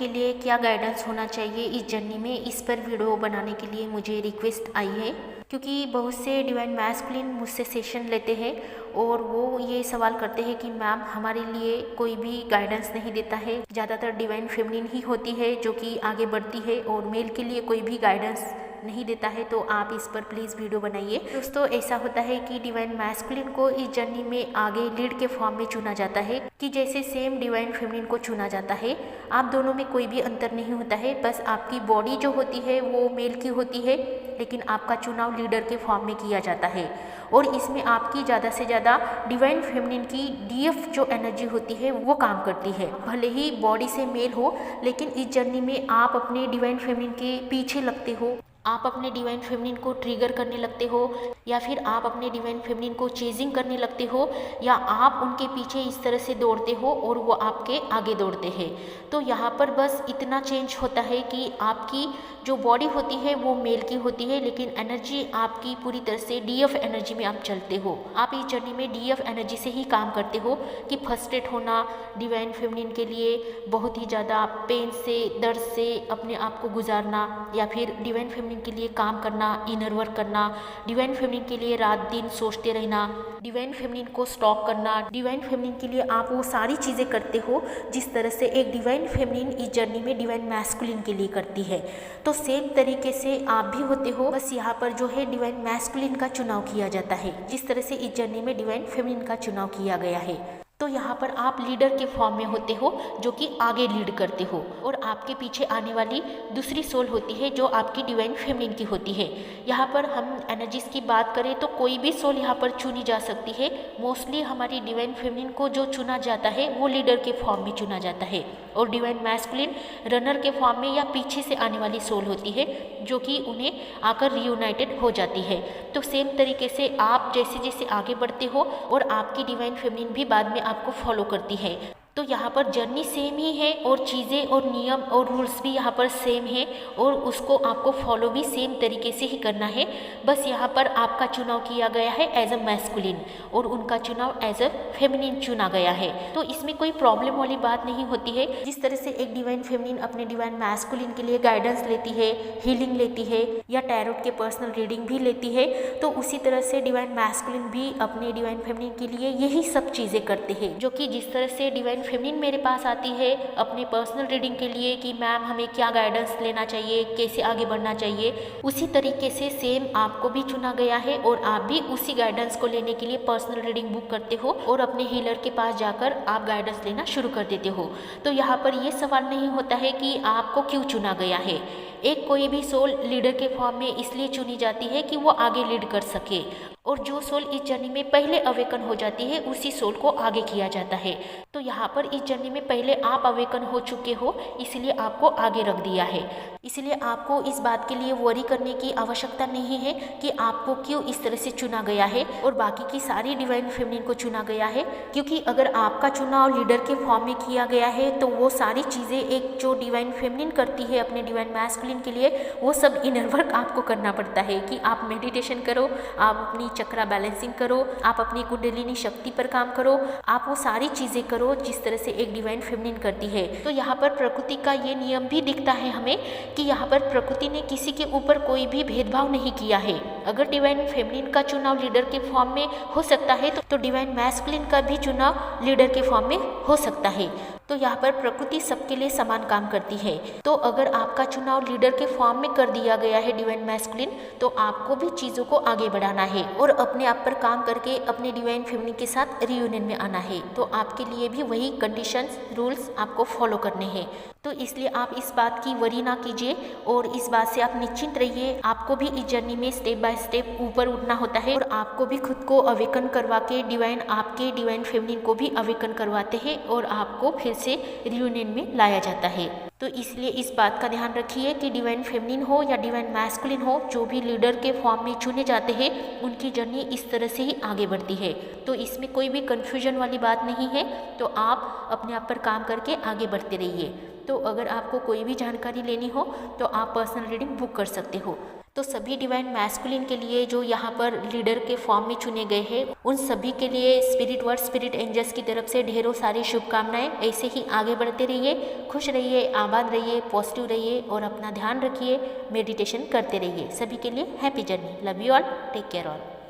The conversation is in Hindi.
के लिए क्या गाइडेंस होना चाहिए इस जर्नी में, इस पर वीडियो बनाने के लिए मुझे रिक्वेस्ट आई है, क्योंकि बहुत से डिवाइन मैस्कुलिन मुझसे सेशन लेते हैं और वो ये सवाल करते हैं कि मैम हमारे लिए कोई भी गाइडेंस नहीं देता है। ज़्यादातर डिवाइन फेमिनिन ही होती है जो कि आगे बढ़ती है और मेल के लिए कोई भी गाइडेंस नहीं देता है, तो आप इस पर प्लीज़ वीडियो बनाइए। दोस्तों, ऐसा होता है कि डिवाइन मैस्कुलिन को इस जर्नी में आगे लीड के फॉर्म में चुना जाता है कि जैसे सेम डिवाइन फेमिनिन को चुना जाता है। आप दोनों में कोई भी अंतर नहीं होता है, बस आपकी बॉडी जो होती है वो मेल की होती है, लेकिन आपका चुनाव लीडर के फॉर्म में किया जाता है और इसमें आपकी ज़्यादा से ज़्यादा डिवाइन फेमिनिन की डीएफ जो एनर्जी होती है वो काम करती है। भले ही बॉडी से मेल हो, लेकिन इस जर्नी में आप अपने डिवाइन फेमिनिन के पीछे लगते हो, आप अपने डिवाइन फेमिनिन को ट्रिगर करने लगते हो, या फिर आप अपने डिवाइन फेमिनिन को चेजिंग करने लगते हो, या आप उनके पीछे इस तरह से दौड़ते हो और वो आपके आगे दौड़ते हैं। तो यहाँ पर बस इतना चेंज होता है कि आपकी जो बॉडी होती है वो मेल की होती है, लेकिन एनर्जी आपकी पूरी तरह से डीएफ एनर्जी में आप चलते हो। आप इस जर्नी में डीएफ एनर्जी से ही काम करते हो कि फ्रस्ट्रेट होना डिवाइन फेमिनिन के लिए बहुत ही ज़्यादा पेन से, दर्द से अपने आप को गुजारना, या फिर डिवाइन फेमिनिन के लिए काम करना, इनर वर्क करना, डिवाइन फेमिनिन के लिए रात दिन सोचते रहना, डिवाइन फेमिनिन को स्टॉक करना। डिवाइन फेमिनिन के लिए आप वो सारी चीज़ें करते हो जिस तरह से एक डिवाइन फेमिनिन इस जर्नी में डिवाइन मैस्कुलिन के लिए करती है। तो सेम तरीके से आप भी होते हो, बस यहाँ पर जो है डिवाइन मैस्कुलिन का चुनाव किया जाता है, जिस तरह से इस जर्नी में डिवाइन फेमिनिन का चुनाव किया गया है। तो यहाँ पर आप लीडर के फॉर्म में होते हो जो कि आगे लीड करते हो, और आपके पीछे आने वाली दूसरी सोल होती है जो आपकी डिवाइन फेमिनिन की होती है। यहाँ पर हम एनर्जीज की बात करें तो कोई भी सोल यहाँ पर चुनी जा सकती है। मोस्टली हमारी डिवाइन फेमिनिन को जो चुना जाता है वो लीडर के फॉर्म में चुना जाता है, और डिवाइन मैस्कुलिन रनर के फॉर्म में या पीछे से आने वाली सोल होती है जो कि उन्हें आकर रियूनाइटेड हो जाती है। तो सेम तरीके से आप जैसे जैसे आगे बढ़ते हो और आपकी डिवाइन फेमिनिन भी बाद में आपको फॉलो करती है। तो यहाँ पर जर्नी सेम ही है और चीज़ें और नियम और रूल्स भी यहाँ पर सेम है, और उसको आपको फॉलो भी सेम तरीके से ही करना है। बस यहाँ पर आपका चुनाव किया गया है एज अ मैस्कुलिन और उनका चुनाव एज अ फेमिनिन चुना गया है। तो इसमें कोई प्रॉब्लम वाली बात नहीं होती है। जिस तरह से एक डिवाइन फेमिनिन अपने डिवाइन मैस्कुलिन के लिए गाइडेंस लेती है, हीलिंग लेती है, या टैरोट के पर्सनल रीडिंग भी लेती है, तो उसी तरह से डिवाइन मैस्कुलिन भी अपने डिवाइन फेमिनिन के लिए यही सब चीज़ें करते हैं। जो कि जिस तरह से डिवाइन फेमिनिन मेरे पास आती है अपने पर्सनल रीडिंग के लिए कि मैम हमें क्या गाइडेंस लेना चाहिए, कैसे आगे बढ़ना चाहिए, उसी तरीके से सेम आपको भी चुना गया है और आप भी उसी गाइडेंस को लेने के लिए पर्सनल रीडिंग बुक करते हो और अपने हीलर के पास जाकर आप गाइडेंस लेना शुरू कर देते हो। तो यहाँ पर ये सवाल नहीं होता है कि आपको क्यों चुना गया है। एक कोई भी सोल लीडर के फॉर्म में इसलिए चुनी जाती है कि वो आगे लीड कर सके, और जो सोल इस जर्नी में पहले अवेकन हो जाती है उसी सोल को आगे किया जाता है। तो यहाँ पर इस जर्नी में पहले आप अवेकन हो चुके हो, इसलिए आपको आगे रख दिया है। इसलिए आपको इस बात के लिए वरी करने की आवश्यकता नहीं है कि आपको क्यों इस तरह से चुना गया है और बाकी की सारी डिवाइन फेमिनिन को चुना गया है, क्योंकि अगर आपका चुनाव लीडर के फॉर्म में किया गया है तो वो सारी चीज़ें एक जो डिवाइन फेमिनिन करती है अपने डिवाइन मैस्कुलिन के लिए, वो सब इनर वर्क आपको करना पड़ता है कि आप मेडिटेशन करो, आप अपनी चक्रा बैलेंसिंग करो, आप अपनी कुंडलिनी शक्ति पर काम करो, आप वो सारी चीज़ें करो जिस तरह से एक डिवाइन फेमिनिन करती है। तो यहाँ पर प्रकृति का ये नियम भी दिखता है हमें कि यहाँ पर प्रकृति ने किसी के ऊपर कोई भी भेदभाव नहीं किया है। अगर डिवाइन फेमिनिन का चुनाव लीडर के फॉर्म में हो सकता है तो डिवाइन मैस्कुलिन का भी चुनाव लीडर के फॉर्म में हो सकता है। तो यहाँ पर प्रकृति सबके लिए समान काम करती है। तो अगर आपका चुनाव लीडर के फॉर्म में कर दिया गया है डिवाइन मैस्कुलिन, तो आपको भी चीज़ों को आगे बढ़ाना है और अपने आप पर काम करके अपने डिवाइन फेमिनिन के साथ रियूनियन में आना है। तो आपके लिए भी वही कंडीशंस, रूल्स आपको फॉलो करने हैं। तो इसलिए आप इस बात की वरी ना कीजिए और इस बात से आप निश्चिंत रहिए। आपको भी इस जर्नी में स्टेप बाय स्टेप ऊपर उठना होता है और आपको भी खुद को अवेकन करवा के डिवाइन आपके डिवाइन फेमिनिन को भी अवेकन करवाते हैं और आपको फिर से रियूनियन में लाया जाता है। तो इसलिए इस बात का ध्यान रखिए कि डिवाइन फेमिनिन हो या डिवाइन मैस्कुलिन हो, जो भी लीडर के फॉर्म में चुने जाते हैं उनकी जर्नी इस तरह से ही आगे बढ़ती है। तो इसमें कोई भी कन्फ्यूजन वाली बात नहीं है। तो आप अपने आप पर काम करके आगे बढ़ते रहिए। तो अगर आपको कोई भी जानकारी लेनी हो तो आप पर्सनल रीडिंग बुक कर सकते हो। तो सभी डिवाइन मैस्कुलिन के लिए जो यहाँ पर लीडर के फॉर्म में चुने गए हैं, उन सभी के लिए स्पिरिट वर्ड, स्पिरिट एंजल्स की तरफ से ढेरों सारी शुभकामनाएं। ऐसे ही आगे बढ़ते रहिए, खुश रहिए, आबाद रहिए, पॉजिटिव रहिए और अपना ध्यान रखिए, मेडिटेशन करते रहिए। सभी के लिए happy journey. Love you all, take care all.